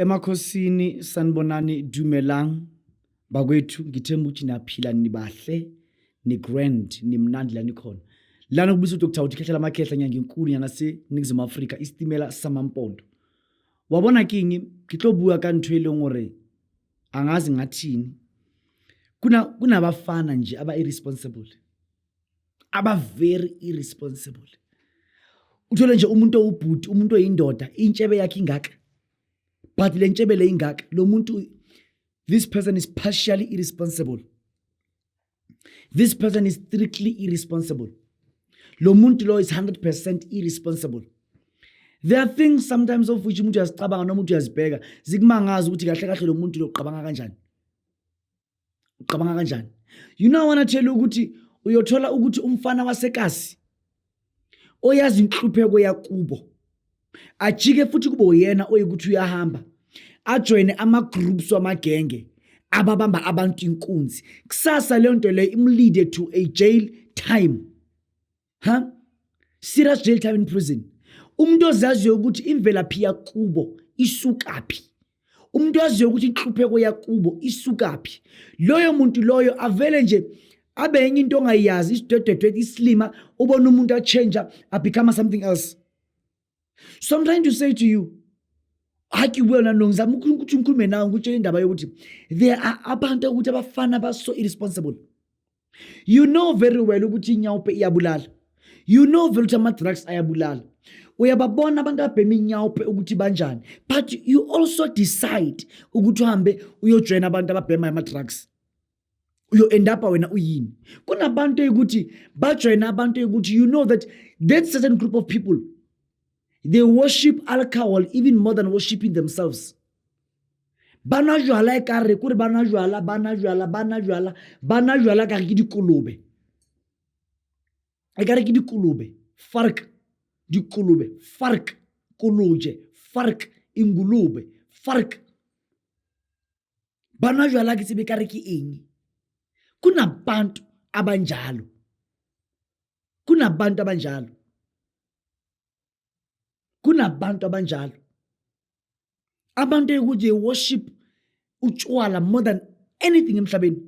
Emakhosini sanibonani dumelang bakwethu ngithemba ukuthi naphila nibahle ni grand nimnandi la nikhona lana kubisa uDr Ukhehla lamakhehla nyanga inkulu nyana seNingizimu Afrika istimela samampondo wabona kingi ngitlobuka ka ntwe le ngore angazi ngathini kunabafana nje aba irresponsible aba very irresponsible uthole nje umuntu owubhuti umuntu oyindoda intshebe yakhe ingaka but le ntshebe le ingaka lo muntu this person is partially irresponsible. This person is strictly irresponsible. Lo muntu lo is 100% irresponsible. There are things sometimes of which umuntu uyazicabanga noma umuntu uyazibheka zikumangaza ukuthi kahle kahle lo muntu lo uqabanga kanjani. Uqabanga kanjani? You know I want to tell you ukuthi uyothola ukuthi umfana wasekasi oyazi inhlupheko yakubo ajike futhi kube uyena oyikuthi uyahamba ajoine ama groups wamagenge ababamba abantu inkunzi kusasa le nto le imlead to a jail time serious jail time in prison umuntu ozaziyo ukuthi imvelaphi yakubo isukaphi umuntu ozaziyo ukuthi inhlupheko yakubo isukaphi loyo muntu loyo avele nje abe enye into ongayazi isidwedwe islima ubona umuntu achange a become something else. So I'm trying to say to you haki wena nongizama ukuthi ngikhulume nawe ngutshela indaba yokuthi there are abantu ukuthi abafana baso irresponsible. You know very well ukuthi inyawupe iyabulala. You know very ukuthi ama drugs ayabulala. Uyababona abantu abhema inyawupe ukuthi banjani, but you also decide ukuthi uhambe uyojoin abantu ababhema ama drugs. Uyo end up wena uyini. Kunabantu ukuthi bajoin abantu ukuthi you know that certain group of people they worship alcohol even more than worshiping themselves. Banajwala ekare kuri banajwala ka ke dikolobe. Ekare ke dikolobe. Fark dikolobe, fark koloje, fark ingulube, fark. Banajwala ke sebe kare ke eng. Kunabantu abanjalo. Kunabantu abanjalo. Kunabantu abanjalo. Abantu ukuthi worship utshwala more than anything emhlabeni.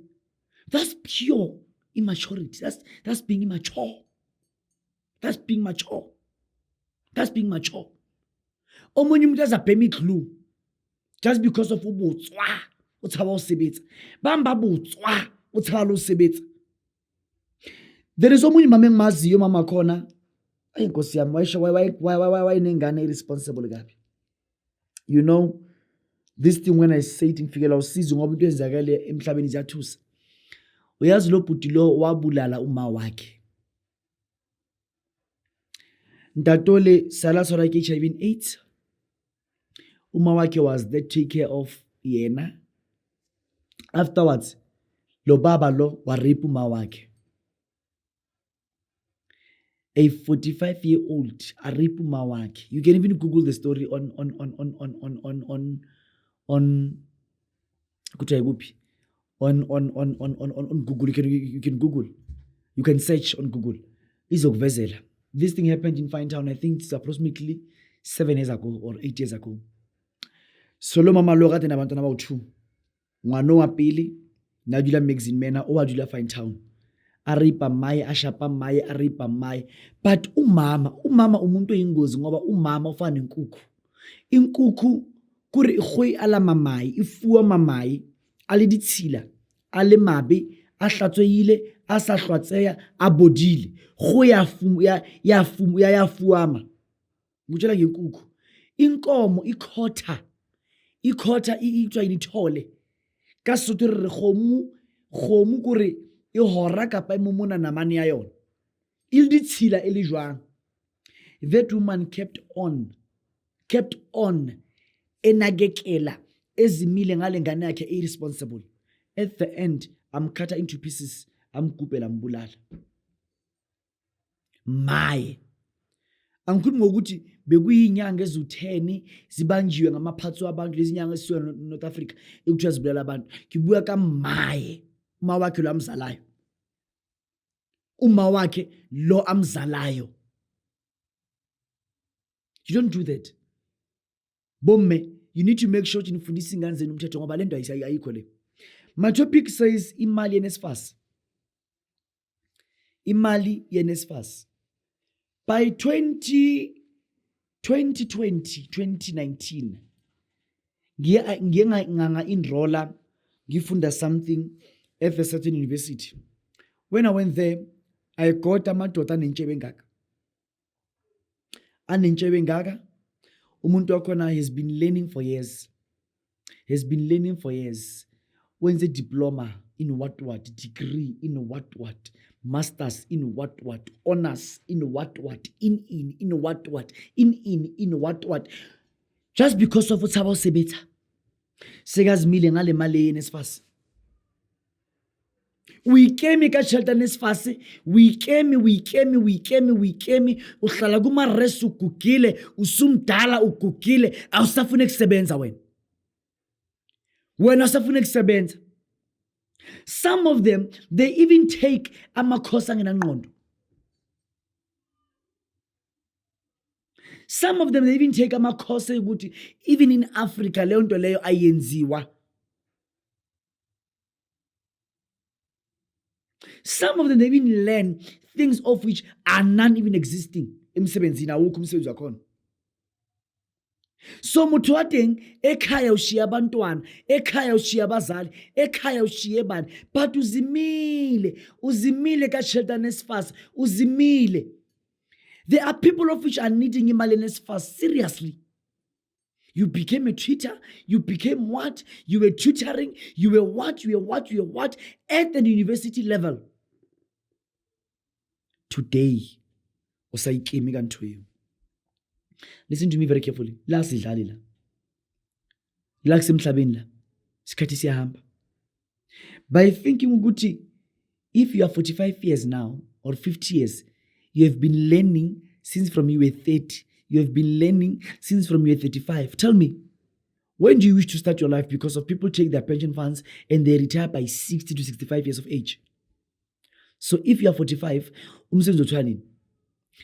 That's pure immaturity. That's being immature. That's being mature. That's being mature. Omunye umuntu azabhema iglu just because of ubutswa uthaba usebetsa. Bamba butswa uthaba lo usebetsa. There is omunye mama engimaziyo mama khona ayinkosi yami why nengane irresponsible kabi. You know this thing when I say it ngifikela usizo ngoba into ezakale emhlabeni ziyathusa. Uyazi lo bhuti lo wabulala uma wakhe. Ntatole sala sola ke HIV and AIDS. Uma wakhe was there to take care of yena. Afterwards lo baba lo wa rape uma wakhe. A 45-year-old a rape uma wakhe. You can even Google the story on Google. You can Google. You can search on Google. Izokuvezela. This thing happened in Finetown. I think it's approximately 7 years ago or 8 years ago. Solo mama lo kade nabantwana abawu2. Ngwana wa pili na dula magazine mena o dula Finetown. Aripa maye ashapa maye aripa maye, but umama umuntu oyingozi ngoba umama ufana inkukhu. Inkukhu kuri igoi ala mamayi ifuwa mamayi ale ditshila ale mabe a hlatswehile a sa hlwatseya a bodile go ya fuama ngutshela ngenkukhu. Inkomo ikhotha itswa inithole ka Sotho re kgomo kore e hora kapa imomona namane ya yona il ditshila ele jwang. That woman kept on enagekela ezimile ngale ngane yakhe irresponsible. At the end I'm cut into pieces, amgubhela mbulala. Maye angikhulumi ngokuthi bekuyinyanga ezu10 zibanjiwe ngamaphatho abantu lezi nyanga esiwe North Africa ekuthiwa zibulala abantu. Ngibuya kamaye uma wakhe lo amzalayo. Uma wakhe lo amzalayo. You don't do that. Bomme you need to make sure ukuthi nifundisa ingane zenu umthetho ngoba le nto ayikho le. My topic says imali yeNSFAS. Imali yeNSFAS. By 2019, ngiye enrolla ngifunda something at a certain university. When I went there, I got amadoda anentshebe engaka. Umuntu wakhona has been learning for years. When's a diploma in what, degree in what, masters in what, honors in what, in what. Just because of what's about sebeta. Sekazimile ngale mali yeNSFAS. We came ka shelter NSFAS. We came. Uhlala kuma rest ugugile, usumdala ugugile, awusafuna ukusebenza wena. Wena usafuna ukusebenza. Some of them, they even take amakhosi angenangqondo. Some of them, they even take amakhosi ukuthi even in Africa leyo nto leyo ayenziwa. Some of them, they even learn things of which are not even existing. Emsebenzini awukho umsebenzi wakhona. So muthu wateng ekhaya ushiya abantwana, ekhaya ushiya abazali, ekhaya ushiye bani, but uzimile ka shelter NSFAS, uzimile. There are people of which are needing imali NSFAS seriously. You became a tutor, you became what? You were tutoring, you were what at the university level. Today, usayikimi kanto you. Listen to me very carefully. La sidlali la. La kusemhlabeni la. Sikhathi siyahamba. By thinking ukuthi if you are 45 years now or 50 years, you have been learning since from you were 30. You have been learning since from you were 35. Tell me, when do you wish to start your life? Because of people take their pension funds and they retire by 60 to 65 years of age. So if you are 45, umsebenzi uthwani?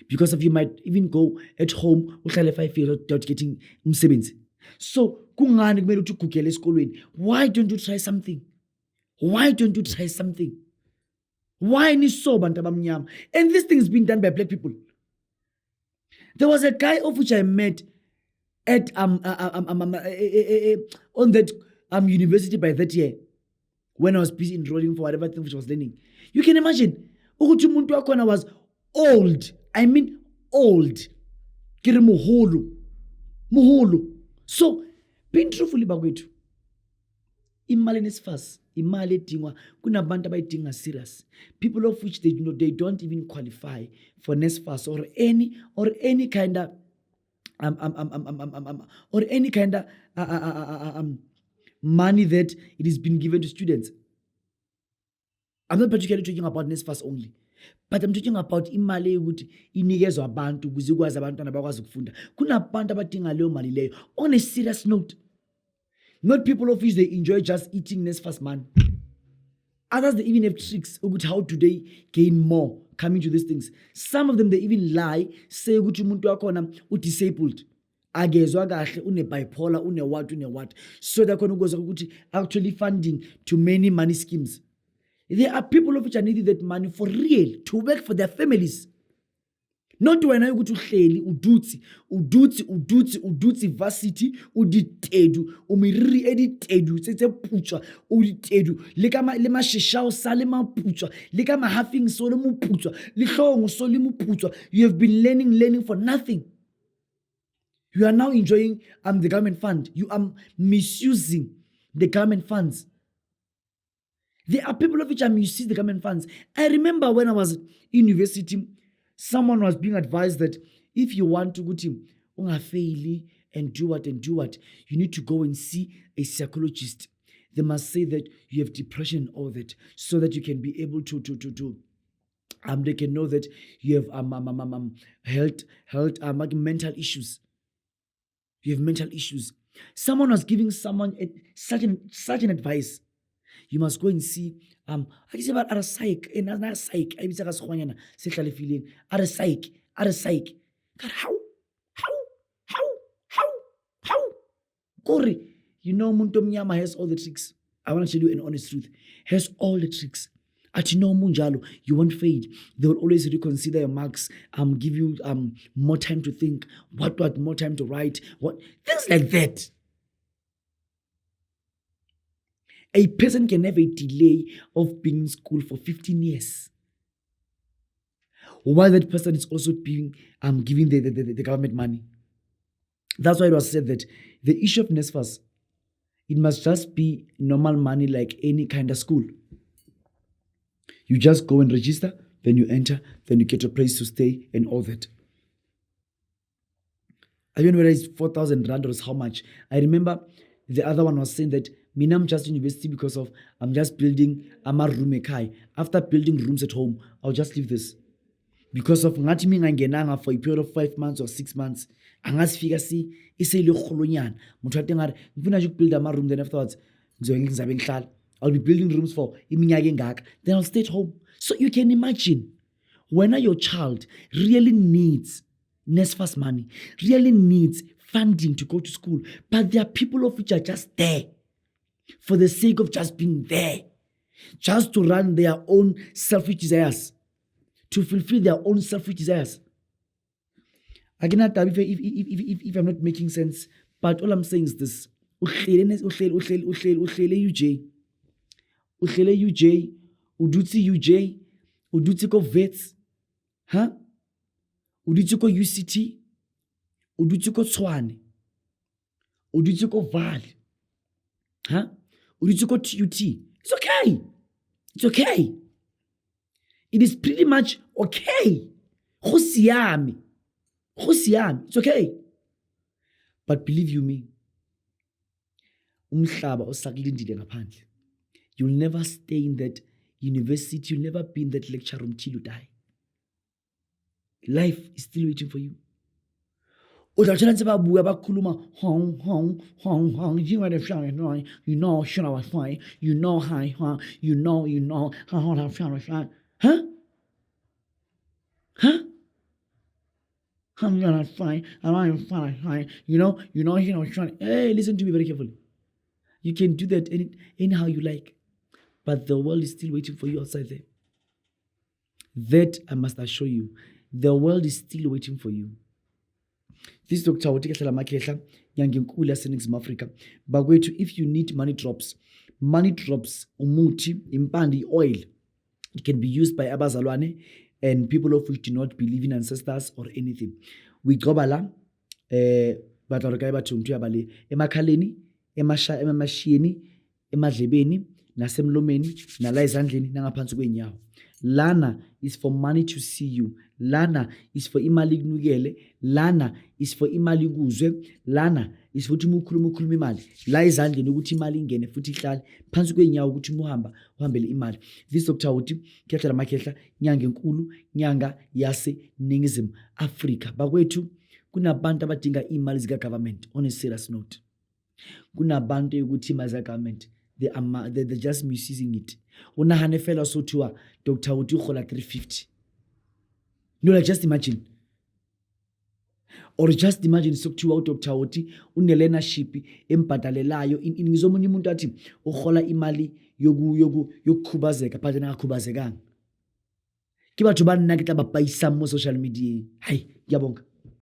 Because of you might even go at home uhlale 5 years without getting umsebenzi. So kungani kumele uthi ugugele esikolweni? Why don't you try something? Why niso bantu abamnyama? And this thing is being done by black people. There was a guy of which I met at on that university by that year when I was busy enrolling for whatever thing which I was learning. You can imagine ukuthi umuntu wakhona was old. I mean old. Kiri muhulu. So being truthfully bakwethu, imali NSFAS, imali edingwa kunabantu abayidinga serious. People of which they don't even qualify for NSFAS or any kind of money that it is being given to students. I'm not particularly talking about NSFAS only, but I'm talking about imali ukuthi inikezwe abantu ukuze ukwazi abantwana bakwazi ukufunda. Kunabantu abadinga leyo mali leyo on a serious note. Not people of which they enjoy just eating NSFAS man. Others, they even have tricks about how do they gain more coming to these things. Some of them, they even lie, say ukuthi umuntu wakhona disabled. Agezwa kahle une bipolar, une what. So they're going to go actually funding to many money schemes. There are people of which are needing that money for real to work for their families. Not when I go to uhleli udutsi varsity uditedu umiri editedu tsetse putswa uditedu le ma shishao sale ma putswa le ma having so le mo putswa le hlongo so le mo putswa. You have been learning for nothing. You are now enjoying the government fund. You are misusing the government funds. There are people of which are misusing the government funds. I remember when I was in university, someone was being advised that if you want to go to ungafaili and do what, you need to go and see a psychologist. They must say that you have depression and all that, so that you can be able to they can know that you have mental issues. You have mental issues. Someone was giving someone such an advice. You must go and see I say about a psych and another psych. I bisa ka skhwanyana se hlale feeling are psych. God, how Kori, you know, Muntu Mnyama has all the tricks. I want to tell you an honest truth. Has all the tricks. At no munjalo, you won't fade. They will always reconsider your marks. Give you more time to think. What more time to write? What things like that. A person can have a delay of being in school for 15 years. While that person is also being giving the government money. That's why it was said that the issue of NSFAS, it must just be normal money like any kind of school. You just go and register, then you enter, then you get a place to stay and all that. I don't know whether it's 4,000 rand or how much. I remember the other one was saying that I'm just university because of I'm just building a room ekai. After building rooms at home, I'll just leave this. Because of ngathi mingangenanga for a period of 5 months or 6 months. Angasifika si isele kholonyana. Motho a teng a re ngifuna nje build a room, then afterwards I'll be building rooms for iminyaka engaka. Then I'll stay at home. So you can imagine when your child really needs NSFAS money, really needs funding to go to school, but there are people of which are just there for the sake of just being there, just to run their own selfish desires, to fulfill their own selfish desires. Again, if I'm not making sense, but all I'm saying is this. Uhlele UJ, udutsi UJ, udutsi ko Wits, udutsi ko UCT, udutsi ko Tshwane, udutsi ko Valley, udutsi ko TUT. It's okay. It's okay. It is pretty much okay. It's okay. But believe you me, umhlaba osakulindile ngaphandle. You'll never stay in that university. You'll never be in that lecture room till you die. Life is still waiting for you. You know, hey, listen to me very carefully. You can do that anyhow you like. But the world is still waiting for you outside there. That I must assure you. The world is still waiting for you. This is Dr. Otiketla Makehla, Yanginkula Senex Africa. But wait, if you need money drops, umuti, impandi, oil, it can be used by Abazalwane and people of which do not believe in ancestors or anything. We go bala, batarokaiba tumtuabale, emakhaleni, emashini, emadlebeni, nasemlomeni, nala ezandleni, nangaphansi kwenyawo. Lana is for money to see you. Lana is for imali kunukele. Lana is for imali kuzwe. Lana is for ukuthi ukhuluma imali. La ezandleni ukuthi imali ingene futhi ihlale. Phansi kwenyawo ukuthi uhambele imali. This Dr. Uti Ketla Makehla nyanga enkulu, nyanga yase Ningizimu Africa. Bakwethu kunabantu abadinga imali zika government on a serious note. Kunabantu ukuthi imali zika government they're just misusing it. Unahane fela sothiwa Dr. Uti ukhola 350. No, like just imagine. Or just imagine sokuthiwa Dr. Uti une-learnership embhadalelayo ngizomunye umuntu athi ukhola imali yokukhubazeka but engakhubazekanga. Ke batho ba nna ke tla ba paisa mo social media. Hayi, ngiyabonga.